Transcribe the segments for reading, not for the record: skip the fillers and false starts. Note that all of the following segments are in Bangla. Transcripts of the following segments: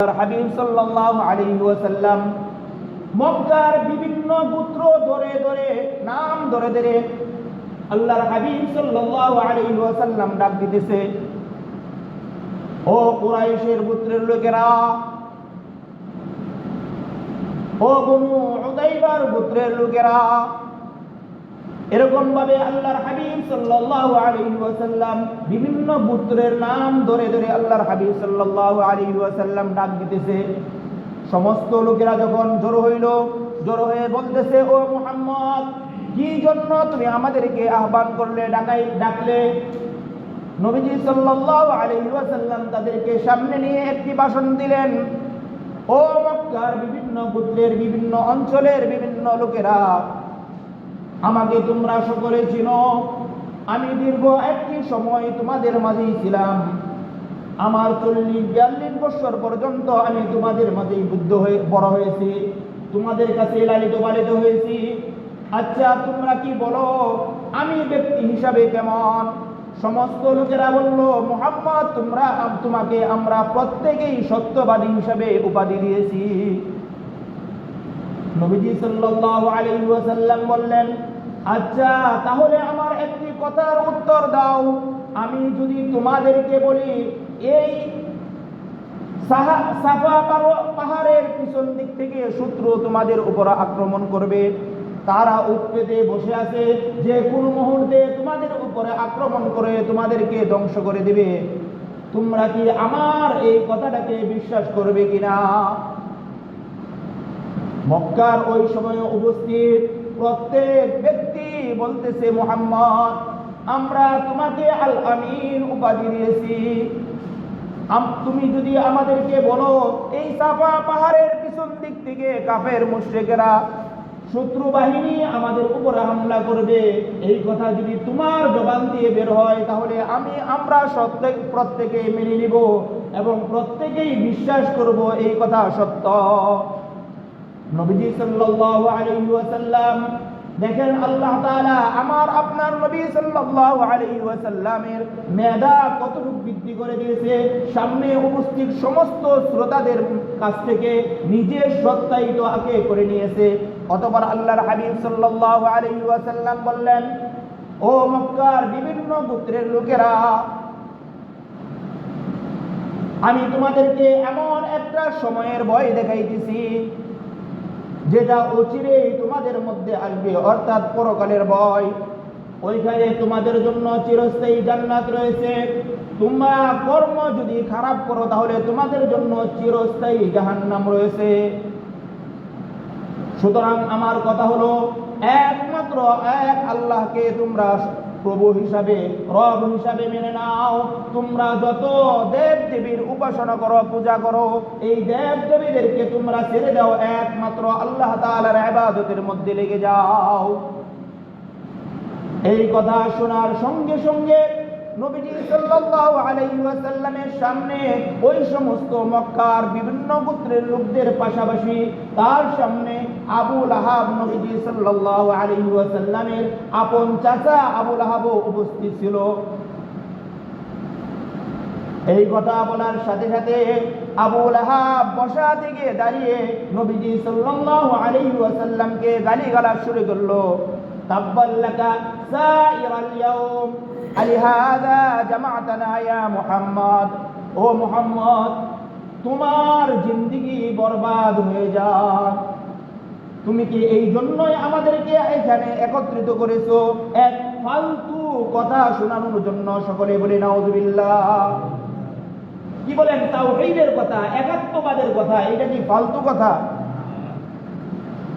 হাবিব সাল্লাল্লাহু আলাইহি ওয়াসাল্লাম মক্কার বিভিন্ন গোত্র ধরে ধরে নাম ধরে ধরে আল্লাহর হাবিব সাল্লাল্লাহু আলাইহি ওয়াসাল্লাম ডাক দিতেছে, ও কুরাইশের গোত্রের লোকেরা, ও বনু উদাইবার গোত্রের লোকেরা। এরকম ভাবে আল্লাহর হাবিব সাল্লাল্লাহু আলাইহি ওয়াসাল্লাম বিভিন্ন গোত্রের নাম ধরে ধরে আল্লাহর হাবিব সাল্লাল্লাহু আলাইহি ওয়াসাল্লাম ডাক দিতেছে। সমস্ত লোকেরা যখন জড়ো হয়ে বলতেছে, ও মুহাম্মদ, কি জন্য তুমি আমাদেরকে আহ্বান করলে, ডাকলে? নবীজি সাল্লাল্লাহু আলাইহি ওয়াসাল্লাম তাদেরকে সামনে নিয়ে একটি ভাষণ দিলেন। ও মক্কার বিভিন্ন গোত্রের, বিভিন্ন অঞ্চলের বিভিন্ন লোকেরা, আমাকে তোমরা সকলে চিনো। আমি দীর্ঘ একটি সময় তোমাদের মাঝেই ছিলাম। আমার 40-42 বছর পর্যন্ত আমি তোমাদের মাঝেই বড় হয়েছি, তোমাদের কাছে লালিত পালিত হয়েছি। আচ্ছা, তোমরা কি বলো, আমি ব্যক্তি হিসাবে কেমন? সমস্ত লোকেরা বলল, মুহাম্মদ, তোমাকে আমরা প্রত্যেকেই সত্যবাদী হিসাবে উপাধি দিয়েছি। নবীজি সাল্লাল্লাহু আলাইহি ওয়াসাল্লাম বললেন, আচ্ছা, তাহলে আমার একটি কথার উত্তর দাও। আমি যদি তোমাদেরকে বলি এই সাফা পাহাড়ের পিছন দিক থেকে শত্রু তোমাদের উপর আক্রমণ করবে, তারা উৎপেতে বসে আছে, যে কোন মুহূর্তে তোমাদের উপরে আক্রমণ করে তোমাদেরকে ধ্বংস করে দিবে, তোমরা কি আমার এই কথাটাকে বিশ্বাস করবে কিনা? মক্কার ওই সময় উপস্থিত প্রত্যেক ব্যক্তি বলতেছে, মুহাম্মদ, আমরা তোমাকে আল আমিন উপাধি দিয়েছি। তুমি যদি আমাদেরকে বলো এই সাফা পাহাড়ের পিছন দিক থেকে কাফের মুশরিকেরা, শত্রু বাহিনী আমাদের উপরে হামলা করবে, এই কথা যদি তোমার জবান দিয়ে বের হয়, তাহলে আমরা প্রত্যেকে মেনে নিব এবং প্রত্যেকেই বিশ্বাস করব এই কথা সত্য। নবীজি সাল্লাল্লাহু আলাইহি ওয়াসাল্লাম, দেখেন আল্লাহ তাআলা আমার আপনার নবী সাল্লাল্লাহু আলাইহি ওয়াসাল্লামের মেধা কতটুকু বৃদ্ধি করে দিয়েছে। সামনে উপস্থিত সমস্ত শ্রোতাদের কাছ থেকে নিজের সত্যায়িত আগে করে নিয়েছে। অতঃপর আল্লাহর হাবিব সাল্লাল্লাহু আলাইহি ওয়াসাল্লাম বললেন, ও মক্কার বিভিন্ন গোত্রের লোকেরা, আমি তোমাদেরকে এমন একটা সময়ের ভয় দেখাইতেছি যেটা অচিরেই তোমাদের মধ্যে আসবে, অর্থাৎ পরকালের ভয়। ওইখানে তোমাদের জন্য চিরস্থায়ী জান্নাত রয়েছে। তোমরা কর্ম যদি খারাপ করো তাহলে তোমাদের জন্য চিরস্থায়ী জাহান্নাম রয়েছে। সুতরাং আমার কথা হলো, একমাত্র এক আল্লাহকে তোমরা প্রভু হিসাবে, রব হিসাবে মেনে নাও। তোমরা যত দেব দেবীর উপাসনা করো, পূজা করো, এই দেব দেবীদেরকে তোমরা ছেড়ে দাও, একমাত্র আল্লাহ তাআলার ইবাদতের মধ্যে লেগে যাও। এই কথা শোনার সঙ্গে সঙ্গে নবীজি সাল্লাল্লাহু আলাইহি ওয়াসাল্লামের সামনে ওই সমস্ত মক্কার বিভিন্ন গোত্রের লোকদের পাশাপাশি তার সামনে আবু লাহাব, নবীজি সাল্লাল্লাহু আলাইহি ওয়াসাল্লামের আপন চাচা আবু লাহাবও উপস্থিত ছিল। এই কথা বলার সাথে সাথে আবু লাহাব বসা থেকে দাঁড়িয়ে নবীজি সাল্লাল্লাহু আলাইহি ওয়াসাল্লামকে গালিগালাজ শুরু করলো। তাব্বাল্লাকা সাইরাল ইয়াউম আলিহাযা জামাআতানা ইয়া মুহাম্মদ, ও মুহাম্মদ, তোমার জিন্দেগি বরবাদ হয়ে যাক। তুমি কি এই জন্যই আমাদেরকে এখানে একত্রিত করেছো, এক ফালতু কথা শোনানোর জন্য? সকলে বলে নাউযুবিল্লাহ। কি বলেন? তাওহীদের কথা, একাত্মবাদের কথা, এটা কি ফালতু কথা?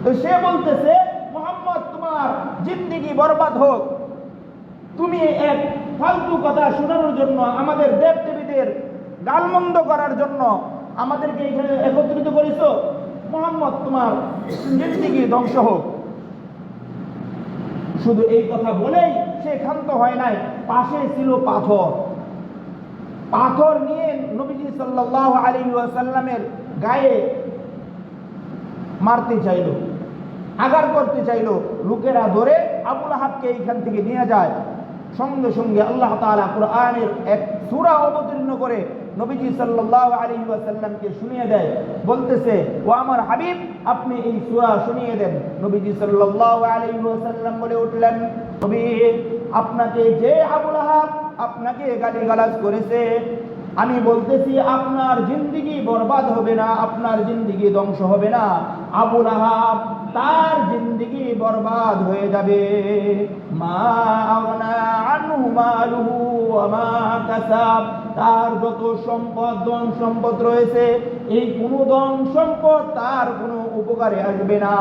তো সে বলতেছে, মুহাম্মদ, তোমার জিন্দেগি বরবাদ হোক, তুমি এক ফালতু কথা শোনানোর জন্য, আমাদের দেব দেবীদের গালমন্দ করার জন্য আমাদেরকে এখানে একত্রিত করেছো। মুহাম্মদ, তোমার জিন্দেগি ধ্বংস হোক। শুধু এই কথা বলেই সে ক্ষান্ত হয় নাই, পাশে ছিল পাথর নিয়ে নবীজি সাল্লাল্লাহু আলাইহি ওয়াসাল্লামের গায়ে মারতে চাইল, আঘাত করতে চাইল। লোকেরা ধরে আবু লাহাবকে এইখান থেকে নিয়ে যায়। সঙ্গে সঙ্গে আল্লাহ তাআলা কুরআনের এক সূরা অবতীর্ণ করে নবীজি সাল্লাল্লাহু আলাইহি ওয়াসাল্লামকে শুনিয়ে দেয়, বলতেছে, ও আমার হাবিব, আপনি এই সূরা শুনিয়ে দেন। নবীজি সাল্লাল্লাহু আলাইহি ওয়াসাল্লাম বলে উঠলেন, নবী, আপনাকে যে আবু লাহাব আপনাকে গালিগালাজ করেছে, আমি বলতেছি আপনার জিন্দেগি বরবাদ হবে না, আপনার জিন্দেগি ধ্বংস হবে না, আবু লাহাব তার জিন্দেগি বরবাদ হয়ে যাবে। মা আগনা আনহু মালুহু ওয়া মা কাসাব, তার যত সম্পদ, ধন সম্পদ রয়েছে, এই কোনো ধন সম্পদ তার কোনো উপকারে আসবে না।